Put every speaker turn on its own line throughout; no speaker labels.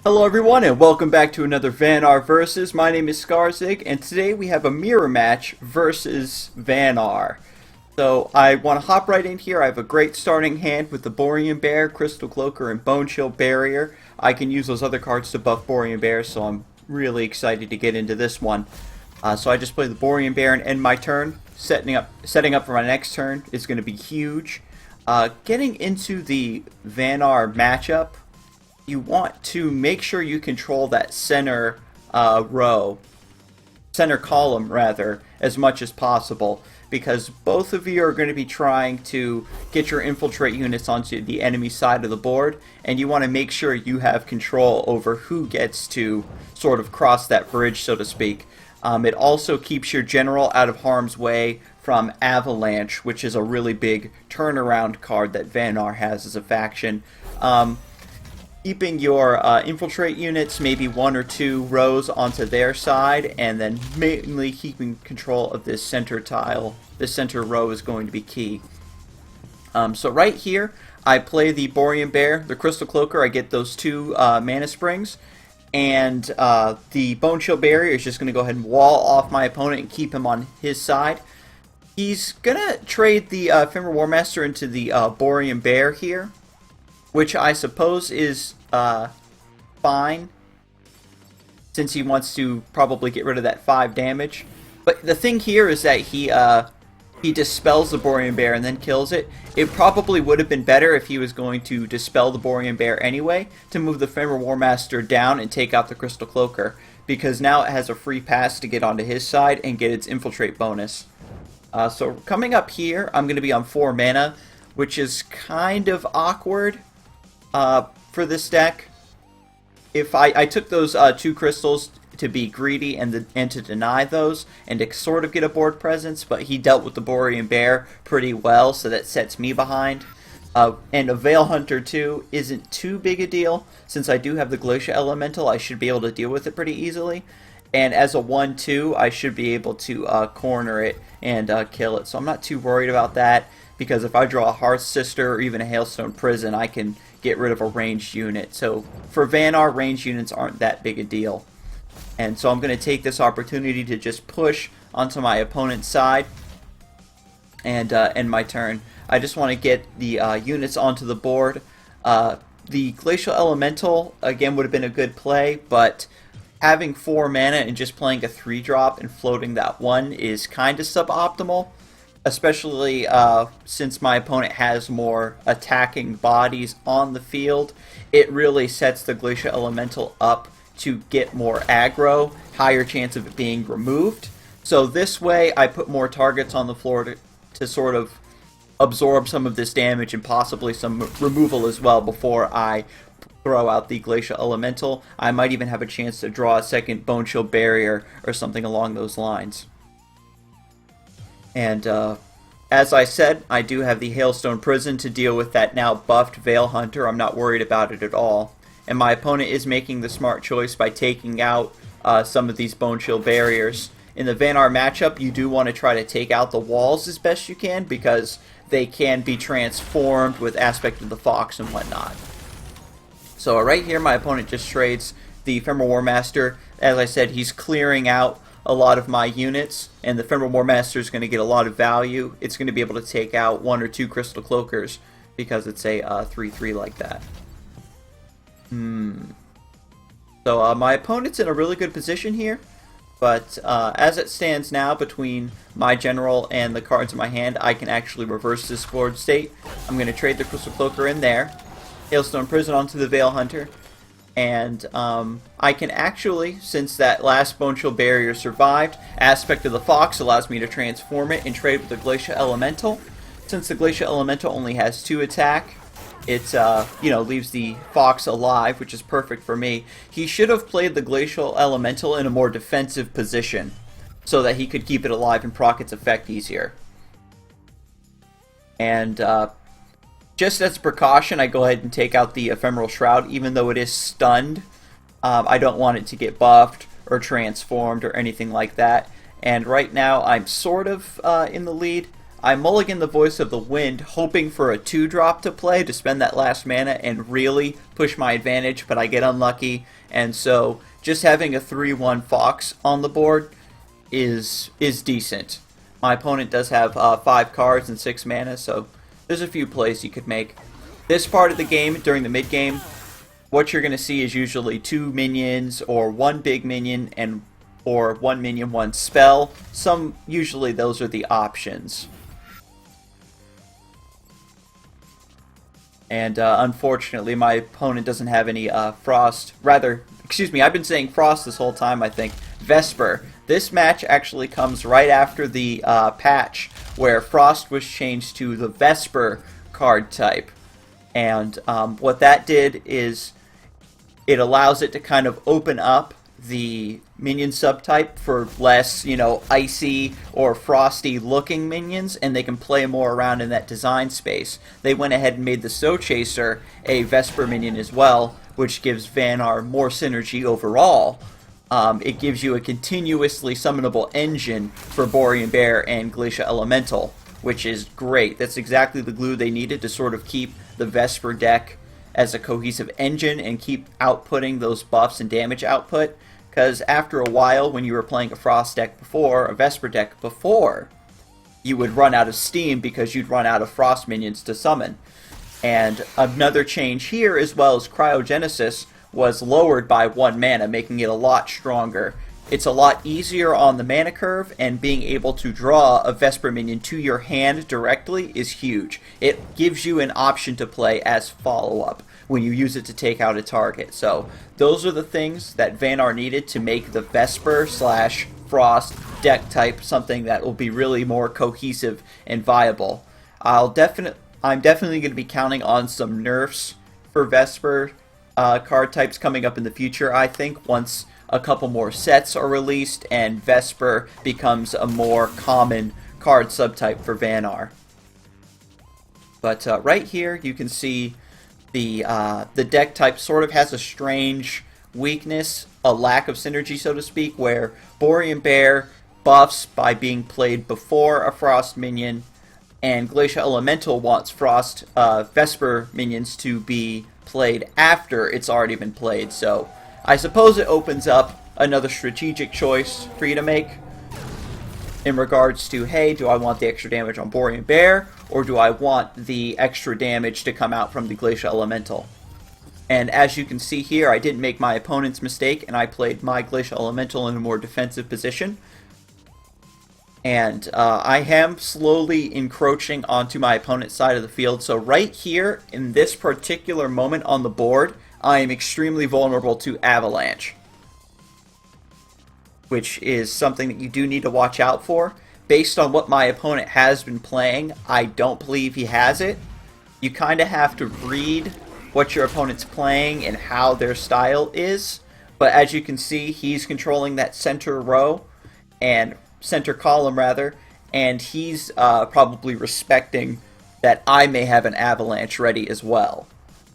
Hello everyone and welcome back to another Vanar Versus. My name is Scarzig and today we have a mirror match versus Vanar. So I want to hop right in here. I have a great starting hand with the Borean Bear, Crystal Cloaker, and Bonechill Barrier. I can use those other cards to buff Borean Bear, so I'm really excited to get into this one. So I just play the Borean Bear and end my turn. Setting up for my next turn is going to be huge. Getting into the Vanar matchup, you want to make sure you control that center center column rather, as much as possible, because both of you are going to be trying to get your infiltrate units onto the enemy side of the board, and you want to make sure you have control over who gets to sort of cross that bridge, so to speak. It also keeps your general out of harm's way from Avalanche, which is a really big turnaround card that Vanar has as a faction. Keeping your infiltrate units maybe one or two rows onto their side, and then mainly keeping control of this center tile. This center row is going to be key. So right here, I play the Borean Bear, the Crystal Cloaker. I get those two mana springs, and the Bonechill Barrier is just going to go ahead and wall off my opponent and keep him on his side. He's going to trade the Fenrir Warmaster into the Borean Bear here, which I suppose is fine, since he wants to probably get rid of that 5 damage. But the thing here is that he dispels the Borean Bear and then kills it. It probably would have been better if he was going to dispel the Borean Bear anyway, to move the Fenrir Warmaster down and take out the Crystal Cloaker, because now it has a free pass to get onto his side and get its infiltrate bonus. So coming up here, I'm going to be on 4 mana, which is kind of awkward for this deck. If I took those 2 crystals to be greedy and to deny those and to sort of get a board presence, but he dealt with the Borean Bear pretty well, so that sets me behind. And a Veil Hunter too isn't too big a deal, since I do have the Glacial Elemental. I should be able to deal with it pretty easily. And as a 1/2, I should be able to corner it and kill it. So I'm not too worried about that, because if I draw a Hearth Sister or even a Hailstone Prison, I can get rid of a ranged unit. So for Vanar, ranged units aren't that big a deal. And so I'm going to take this opportunity to just push onto my opponent's side and end my turn. I just want to get the units onto the board. The Glacial Elemental, again, would have been a good play, but having 4 mana and just playing a 3-drop and floating that 1 is kind of suboptimal, especially since my opponent has more attacking bodies on the field. It really sets the Glacial Elemental up to get more aggro, higher chance of it being removed. So this way I put more targets on the floor to sort of absorb some of this damage and possibly some removal as well before I throw out the Glacial Elemental. I might even have a chance to draw a second Bonechill Barrier or something along those lines. And as I said, I do have the Hailstone Prison to deal with that now buffed Veil Hunter. I'm not worried about it at all. And my opponent is making the smart choice by taking out some of these Bonechill Barriers. In the Vanar matchup, you do want to try to take out the walls as best you can, because they can be transformed with Aspect of the Fox and whatnot. So right here, my opponent just trades the Fenrir Warmaster. As I said, he's clearing out a lot of my units, and the Fenrir Warmaster is going to get a lot of value. It's going to be able to take out 1 or 2 Crystal Cloakers, because it's a 3/3 like that. So my opponent's in a really good position here, but as it stands now, between my general and the cards in my hand, I can actually reverse this board state. I'm going to trade the Crystal Cloaker in there, Hailstone Prison onto the Veil Hunter, and I can actually, since that last Bonechill Barrier survived, Aspect of the Fox allows me to transform it and trade with the Glacial Elemental. Since the Glacial Elemental only has 2 attack, it leaves the Fox alive, which is perfect for me. He should have played the Glacial Elemental in a more defensive position, so that he could keep it alive and proc its effect easier. And just as a precaution, I go ahead and take out the Ephemeral Shroud, even though it is stunned. I don't want it to get buffed or transformed or anything like that. And right now, I'm sort of in the lead. I mulligan the Voice of the Wind, hoping for a 2-drop to play to spend that last mana and really push my advantage, but I get unlucky, and so just having a 3-1 Fox on the board is decent. My opponent does have 5 cards and 6 mana, so there's a few plays you could make. This part of the game, during the mid-game, what you're going to see is usually 2 minions or 1 big minion or 1 minion, 1 spell. Usually those are the options. And unfortunately, my opponent doesn't have any Frost. Rather, excuse me, I've been saying Frost this whole time, I think. Vespyr. This match actually comes right after the patch where Frost was changed to the Vespyr card type. And what that did is it allows it to kind of open up the minion subtype for less, icy or frosty looking minions, and they can play more around in that design space. They went ahead and made the Soul Chaser a Vespyr minion as well, which gives Vanar more synergy overall. It gives you a continuously summonable engine for Borean Bear and Glacial Elemental, which is great. That's exactly the glue they needed to sort of keep the Vespyr deck as a cohesive engine and keep outputting those buffs and damage output. Because after a while, when you were playing a Frost deck before, a Vespyr deck before, you would run out of steam because you'd run out of Frost minions to summon. And another change here, as well as Cryogenesis, was lowered by 1 mana, making it a lot stronger. It's a lot easier on the mana curve, and being able to draw a Vespyr minion to your hand directly is huge. It gives you an option to play as follow-up when you use it to take out a target. So those are the things that Vanar needed to make the Vespyr/Frost deck type something that will be really more cohesive and viable. I'm definitely going to be counting on some nerfs for Vespyr card types coming up in the future, I think, once a couple more sets are released and Vespyr becomes a more common card subtype for Vanar. But right here you can see the deck type sort of has a strange weakness, a lack of synergy, so to speak, where Borean Bear buffs by being played before a Frost minion, and Glacial Elemental wants Frost Vespyr minions to be played after it's already been played. So I suppose it opens up another strategic choice for you to make in regards to, hey, do I want the extra damage on Borean Bear, or do I want the extra damage to come out from the Glacial Elemental? And as you can see here, I didn't make my opponent's mistake, and I played my Glacial Elemental in a more defensive position. And I am slowly encroaching onto my opponent's side of the field. So right here, in this particular moment on the board, I am extremely vulnerable to Avalanche, which is something that you do need to watch out for. Based on what my opponent has been playing, I don't believe he has it. You kind of have to read what your opponent's playing and how their style is. But as you can see, he's controlling that center row, and center column rather, and he's probably respecting that I may have an Avalanche ready as well.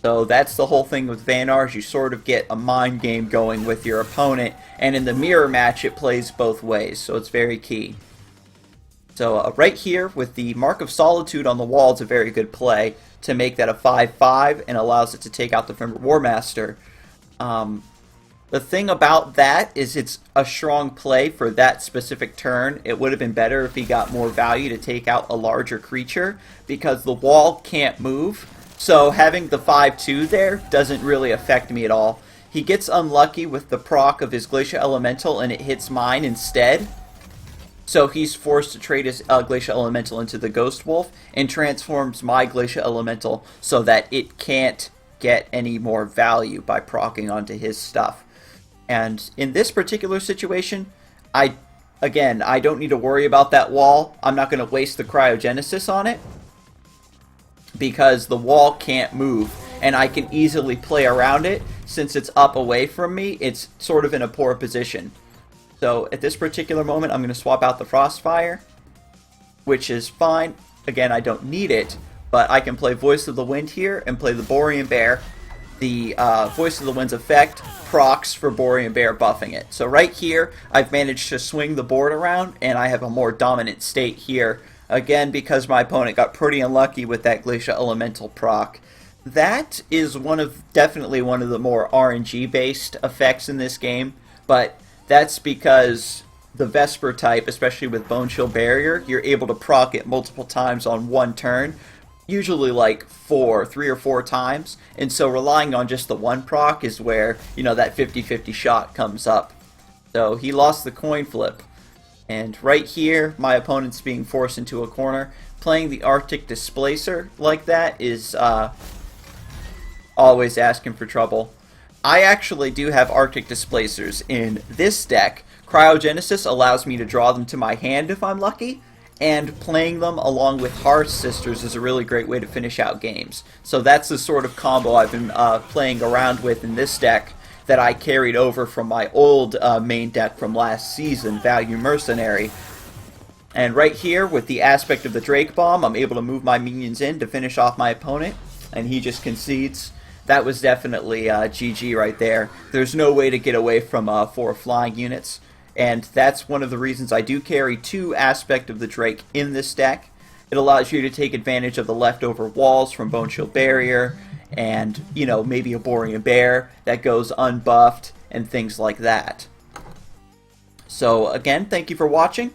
So that's the whole thing with Vanar, is you sort of get a mind game going with your opponent, and in the mirror match it plays both ways, so it's very key. So right here with the Mark of Solitude on the wall, it's a very good play to make that a 5/5 and allows it to take out the Fenrir Warmaster. The thing about that is it's a strong play for that specific turn. It would have been better if he got more value to take out a larger creature, because the wall can't move. So having the 5/2 there doesn't really affect me at all. He gets unlucky with the proc of his Glacial Elemental and it hits mine instead. So he's forced to trade his Glacial Elemental into the Ghost Wolf and transforms my Glacial Elemental so that it can't get any more value by proccing onto his stuff. And in this particular situation, I don't need to worry about that wall. I'm not going to waste the Cryogenesis on it, because the wall can't move, and I can easily play around it. Since it's up away from me, it's sort of in a poor position. So at this particular moment, I'm going to swap out the Frostfire, which is fine. Again, I don't need it, but I can play Voice of the Wind here and play the Borean Bear. The Voice of the Wind's effect procs for Borean Bear buffing it. So right here, I've managed to swing the board around, and I have a more dominant state here Again, because my opponent got pretty unlucky with that Glacial Elemental proc. That is definitely one of the more RNG-based effects in this game, but that's because the Vespyr type, especially with Bonechill Barrier, you're able to proc it multiple times on one turn, usually like 3 or 4 times, and so relying on just the one proc is where, that 50-50 shot comes up. So he lost the coin flip. And right here, my opponent's being forced into a corner. Playing the Arctic Displacer like that is always asking for trouble. I actually do have Arctic Displacers in this deck. Cryogenesis allows me to draw them to my hand if I'm lucky, and playing them along with Hearth Sisters is a really great way to finish out games. So that's the sort of combo I've been playing around with in this deck that I carried over from my old main deck from last season, Value Mercenary. And right here, with the aspect of the Drake Bomb, I'm able to move my minions in to finish off my opponent, and he just concedes. That was definitely GG right there. There's no way to get away from 4 flying units, and that's one of the reasons I do carry 2 aspect of the Drake in this deck. It allows you to take advantage of the leftover walls from Bonechill Barrier, and, maybe a Borean Bear that goes unbuffed, and things like that. So, again, thank you for watching.